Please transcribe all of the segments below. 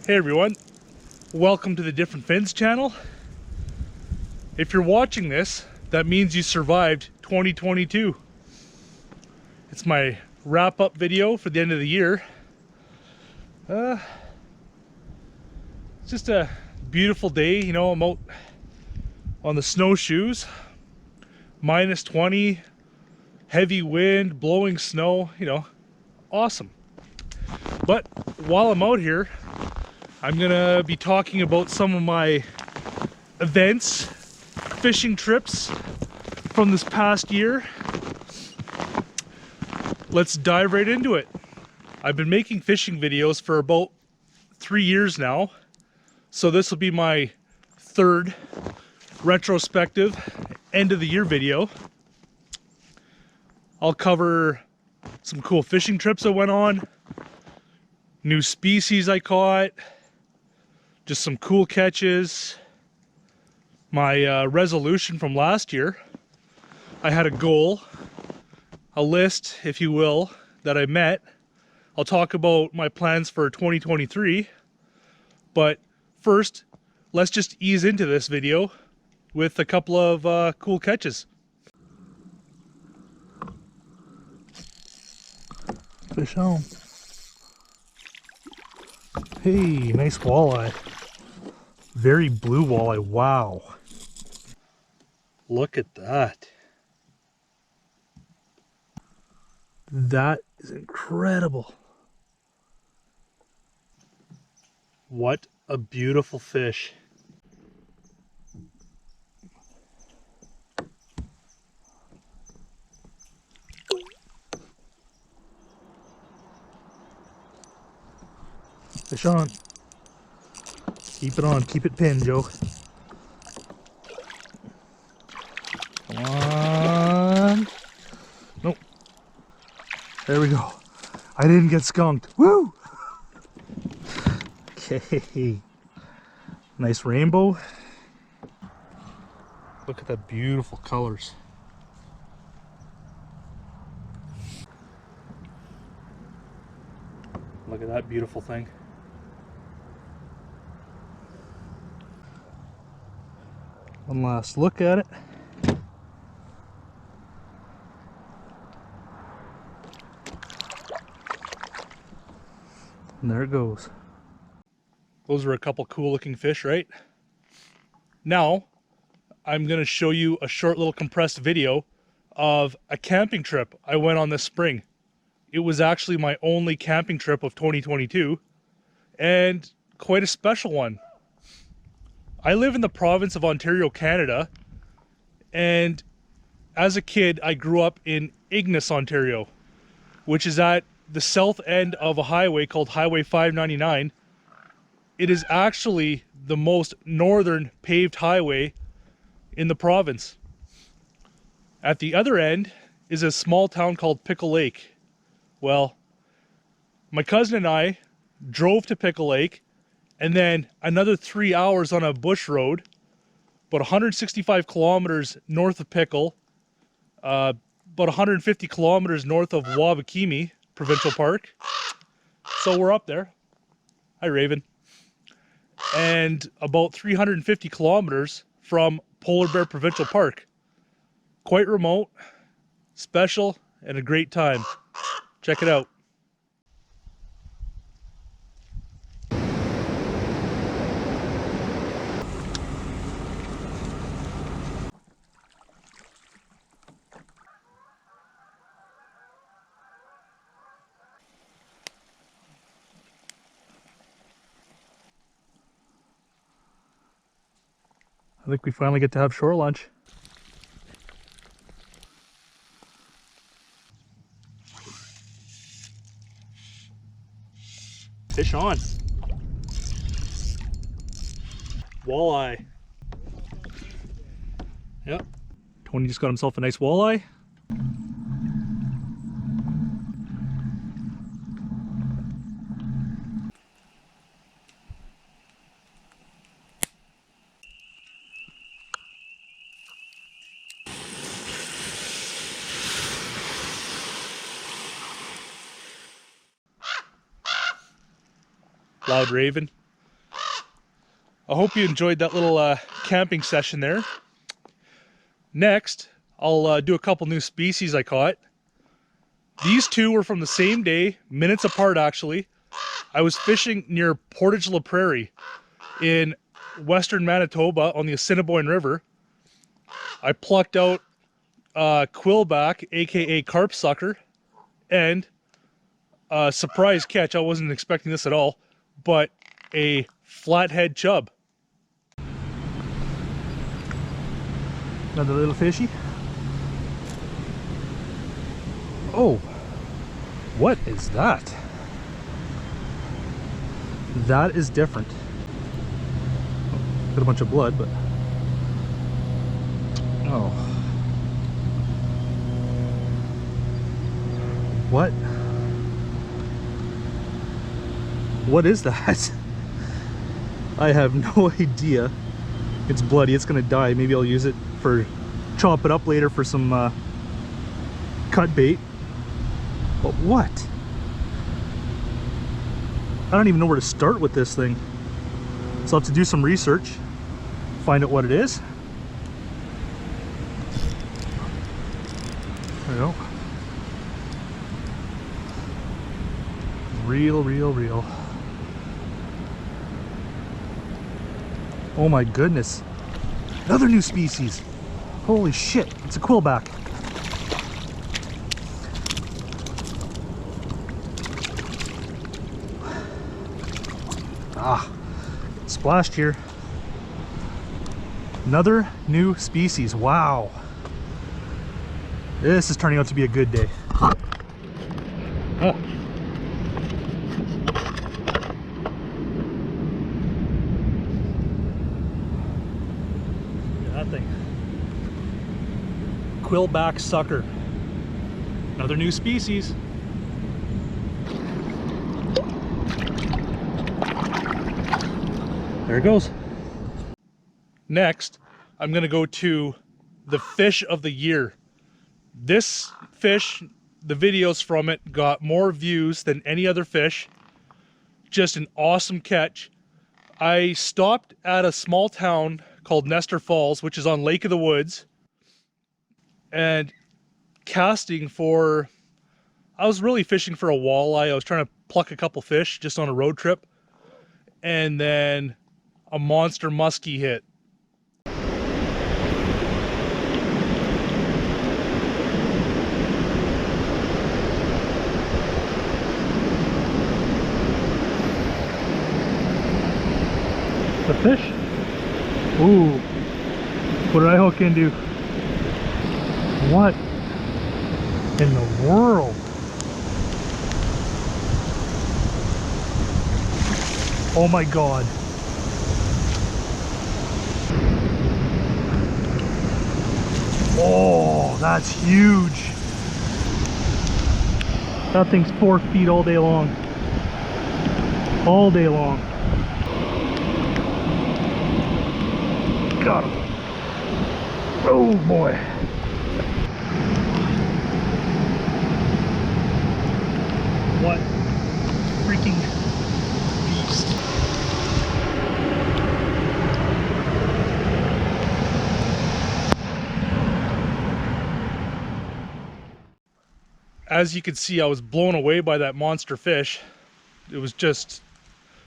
Hey everyone, welcome to the Different Fins channel. If you're watching this, that means you survived 2022. It's my wrap-up video for the end of the year. It's just a beautiful day, you know. I'm out on the snowshoes, minus 20, heavy wind, blowing snow, you know, awesome. But while I'm out here, I'm gonna be talking about some of my events, fishing trips from this past year. Let's dive right into it. I've been making fishing videos for about 3 years now, so this will be my third retrospective end of the year video. I'll cover some cool fishing trips I went on, new species I caught, just some cool catches, my resolution from last year. I had a goal, a list, if you will, that I met. I'll talk about my plans for 2023, but first, let's just ease into this video with a couple of cool catches. Fish on. Hey, nice walleye. Very blue walleye, wow. Look at that. That is incredible. What a beautiful fish. Fish on. Keep it on, keep it pinned, Joe. Come on. Nope. There we go. I didn't get skunked. Woo! Okay. Nice rainbow. Look at that beautiful colors. Look at that beautiful thing. One last look at it. And there it goes. Those were a couple cool looking fish, right? Now, I'm going to show you a short little compressed video of a camping trip I went on this spring. It was actually my only camping trip of 2022, and quite a special one. I live in the province of Ontario, Canada, and as a kid, I grew up in Ignis, Ontario, which is at the south end of a highway called Highway 599. It is actually the most northern paved highway in the province. At the other end is a small town called Pickle Lake. Well, my cousin and I drove to Pickle Lake, and then another 3 hours on a bush road, about 165 kilometers north of Pickle, about 150 kilometers north of Wabakimi Provincial Park. So we're up there. Hi, Raven. And about 350 kilometers from Polar Bear Provincial Park. Quite remote, special, and a great time. Check it out. I think we finally get to have shore lunch. Fish on. Walleye. Yep. Tony just got himself a nice walleye. Loud raven. I hope you enjoyed that little camping session there. Next, I'll do a couple new species I caught. These two were from the same day, minutes apart actually. I was fishing near Portage la Prairie in western Manitoba on the Assiniboine River. I plucked out a quillback, aka carp sucker, and a surprise catch. I wasn't expecting this at all, but a flathead chub. Another little fishy. Oh, what is that? That is different. Got a bunch of blood, but oh, what is that? I have no idea. It's bloody, it's gonna die. Maybe I'll use it for, chop it up later for some cut bait. But what? I don't even know where to start with this thing. So I'll have to do some research, find out what it is. There we go. Real. Oh my goodness. Another new species. Holy shit, it's a quillback. Ah, splashed here. Another new species. Wow. This is turning out to be a good day. Ah. That thing. Quillback sucker. Another new species. There it goes. Next, I'm gonna go to the fish of the year. This fish, the videos from it got more views than any other fish. Just an awesome catch. I stopped at a small town called Nestor Falls, which is on Lake of the Woods, and casting for, I was really fishing for a walleye. I was trying to pluck a couple fish just on a road trip, and then a monster muskie hit. The fish? Ooh, what did I hook into? What in the world? Oh my God. Oh, that's huge. That thing's 4 feet all day long. All day long. Got him. Oh boy. What freaking beast. As you can see, I was blown away by that monster fish. It was just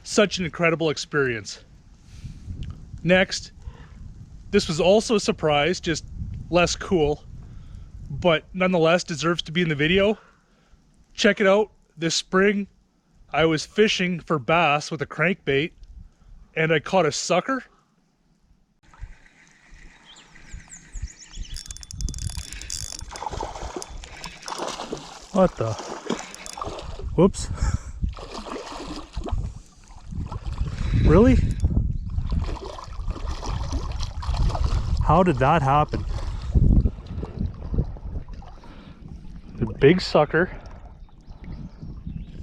such an incredible experience. Next, this was also a surprise, just less cool, but nonetheless deserves to be in the video. Check it out. This spring, I was fishing for bass with a crankbait, and I caught a sucker. What the? Whoops. Really? How did that happen? The big sucker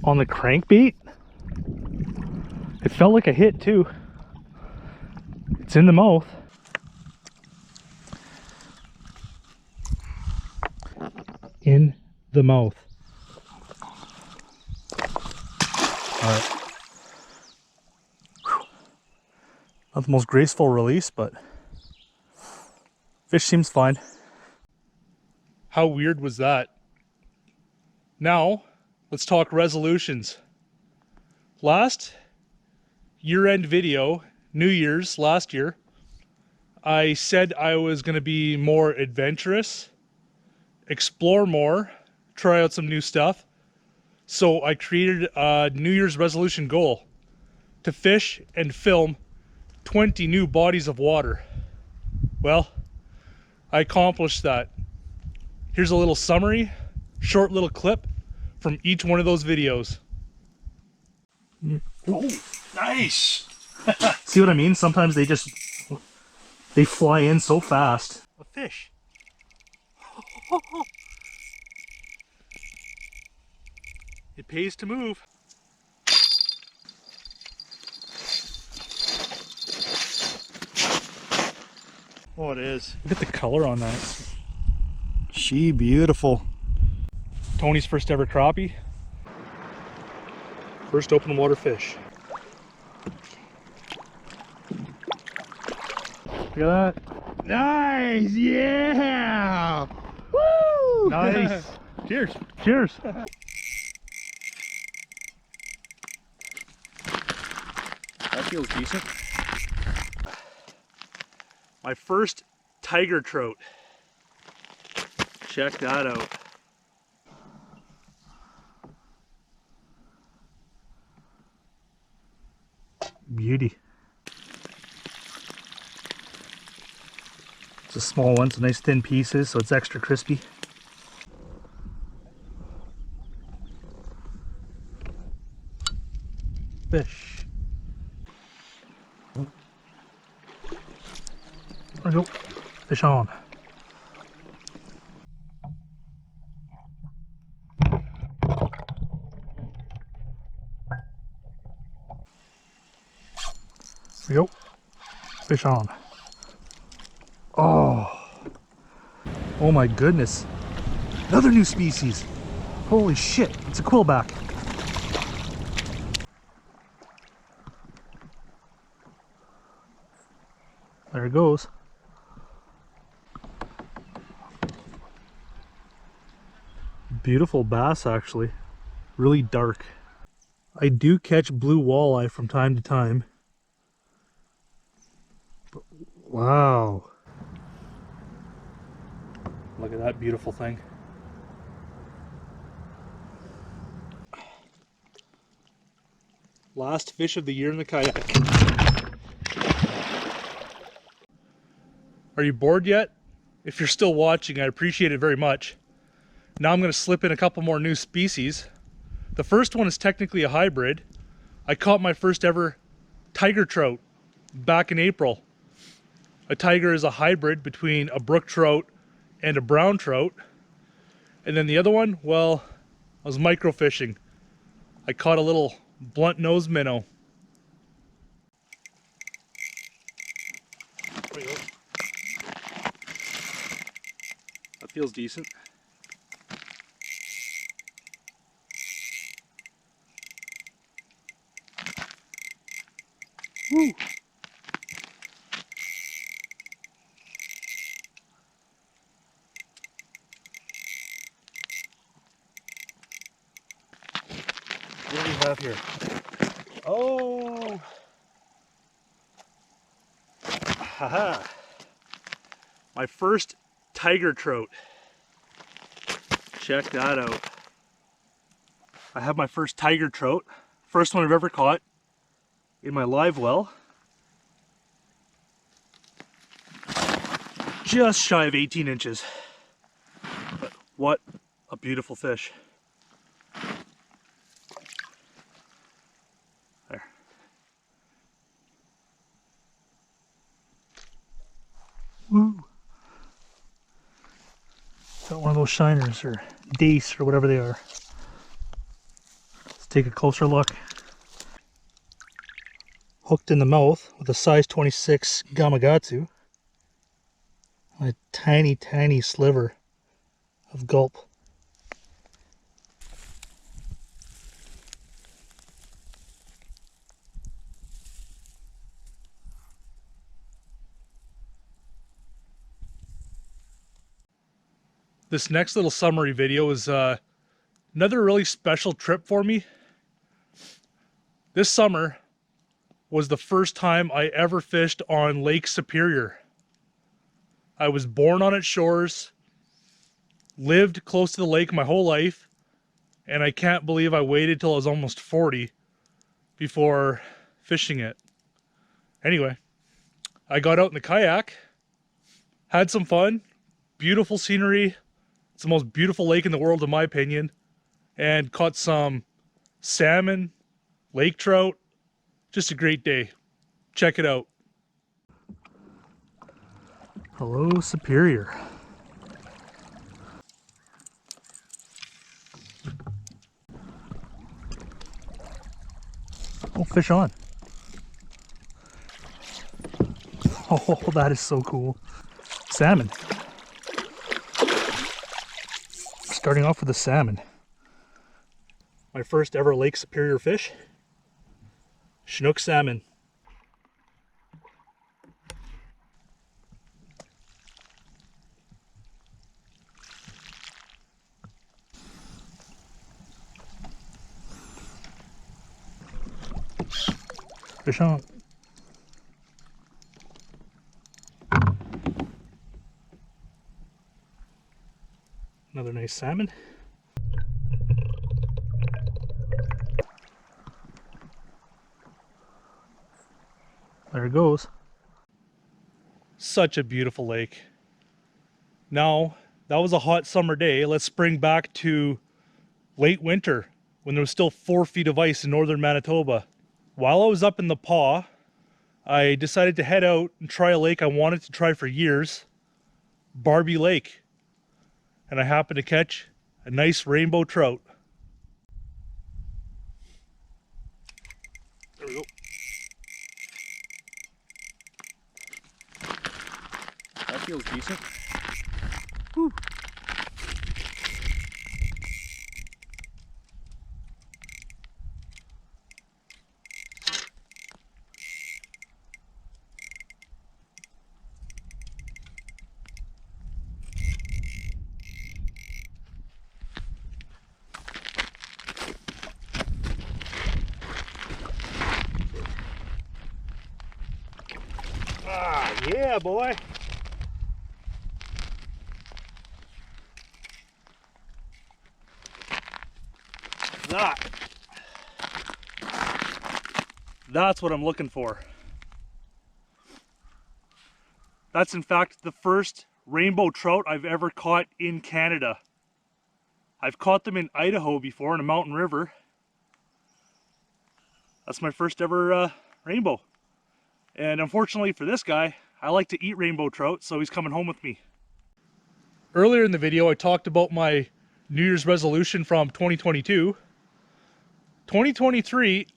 on the crankbait. It felt like a hit too. It's in the mouth. In the mouth. All right. Not the most graceful release, but fish seems fine. How weird was that? Now, let's talk resolutions. Last year-end video, New Year's last year, I said I was going to be more adventurous, explore more, try out some new stuff. So I created a New Year's resolution goal to fish and film 20 new bodies of water. Well, I accomplished that. Here's a little summary, short little clip from each one of those videos. Oh, nice! See what I mean? Sometimes they fly in so fast. A fish. It pays to move. Oh, it is. Look at the color on that. She beautiful. Tony's first ever crappie. First open water fish. Look at that. Nice! Yeah! Woo! Nice. Cheers. Cheers. That feels decent. My first tiger trout. Check that out. Beauty. It's a small one, so nice thin pieces, so it's extra crispy. Fish. There we go. Fish on. There we go. Fish on. Oh my goodness. Another new species. Holy shit, it's a quillback. There it goes. Beautiful bass, actually. Really dark. I do catch blue walleye from time to time. But, wow. Look at that beautiful thing. Last fish of the year in the kayak. Are you bored yet? If you're still watching, I appreciate it very much. Now I'm going to slip in a couple more new species. The first one is technically a hybrid. I caught my first ever tiger trout back in April. A tiger is a hybrid between a brook trout and a brown trout. And then the other one, well, I was microfishing. I caught a little blunt nose minnow. There we go. That feels decent. Woo! What do we have here? Oh! Haha! My first tiger trout. Check that out. I have my first tiger trout. First one I've ever caught in my live well. Just shy of 18 inches. But what a beautiful fish. There. Woo! Got one of those shiners or dace or whatever they are. Let's take a closer look. Hooked in the mouth with a size 26 Gamakatsu. A tiny, tiny sliver of gulp. This next little summary video is another really special trip for me. This summer was the first time I ever fished on Lake Superior. I was born on its shores, lived close to the lake my whole life, and I can't believe I waited till I was almost 40 before fishing it. Anyway, I got out in the kayak, had some fun, beautiful scenery. It's the most beautiful lake in the world in my opinion, and caught some salmon, lake trout. Just a great day. Check it out. Hello, Superior. Oh, fish on. Oh, that is so cool. Salmon. Starting off with a salmon. My first ever Lake Superior fish. Chinook salmon. Fish on. Another nice salmon. There it goes. Such a beautiful lake. Now, that was a hot summer day. Let's spring back to late winter when there was still 4 feet of ice in northern Manitoba. While I was up in the Paw, I decided to head out and try a lake I wanted to try for years, Barbie Lake. And I happened to catch a nice rainbow trout. There we go. That feels decent. Whew. Ah, yeah, boy. That's what I'm looking for. That's in fact the first rainbow trout I've ever caught in Canada. I've caught them in Idaho before in a mountain river. That's my first ever rainbow. And unfortunately for this guy, I like to eat rainbow trout, so he's coming home with me. Earlier in the video, I talked about my New Year's resolution from 2022. 2023,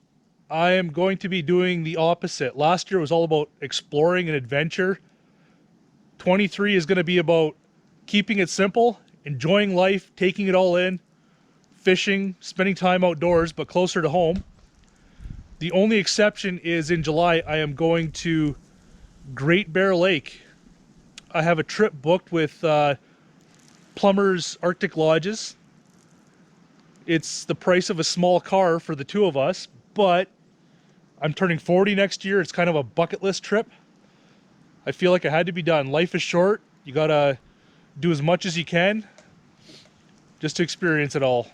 I am going to be doing the opposite. Last year was all about exploring and adventure. 23 is going to be about keeping it simple, enjoying life, taking it all in, fishing, spending time outdoors, but closer to home. The only exception is in July, I am going to Great Bear Lake. I have a trip booked with Plumbers Arctic Lodges. It's the price of a small car for the two of us, but I'm turning 40 next year. It's kind of a bucket list trip. I feel like it had to be done. Life is short. You gotta do as much as you can just to experience it all.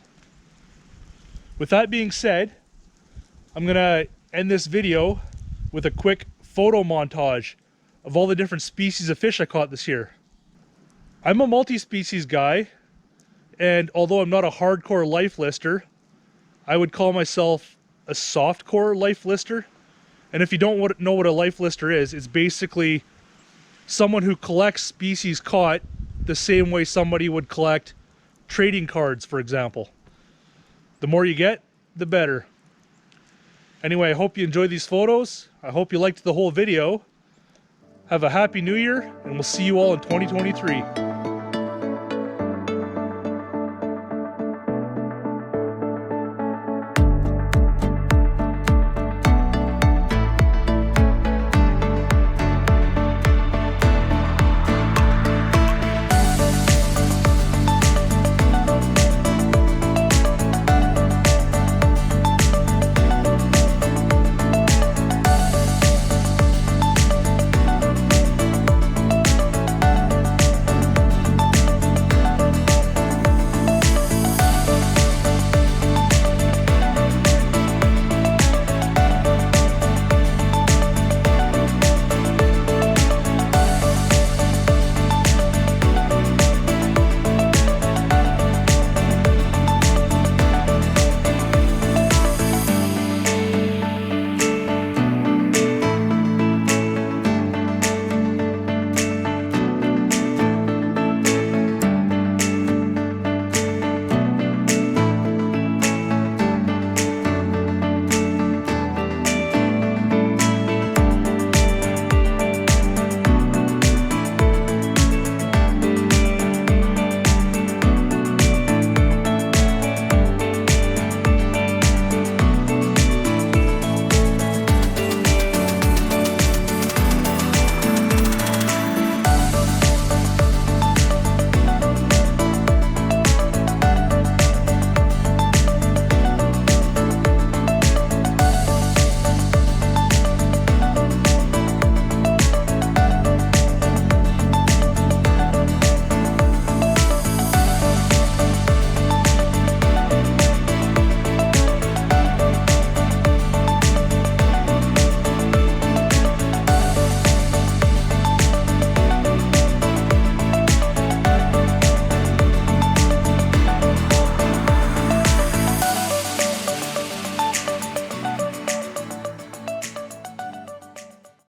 With that being said, I'm gonna end this video with a quick photo montage of all the different species of fish I caught this year. I'm a multi-species guy, and although I'm not a hardcore life lister, I would call myself a softcore life lister. And if you don't know what a life lister is, it's basically someone who collects species caught the same way somebody would collect trading cards, for example. The more you get, the better. Anyway, I hope you enjoyed these photos. I hope you liked the whole video. Have a happy new year, and we'll see you all in 2023.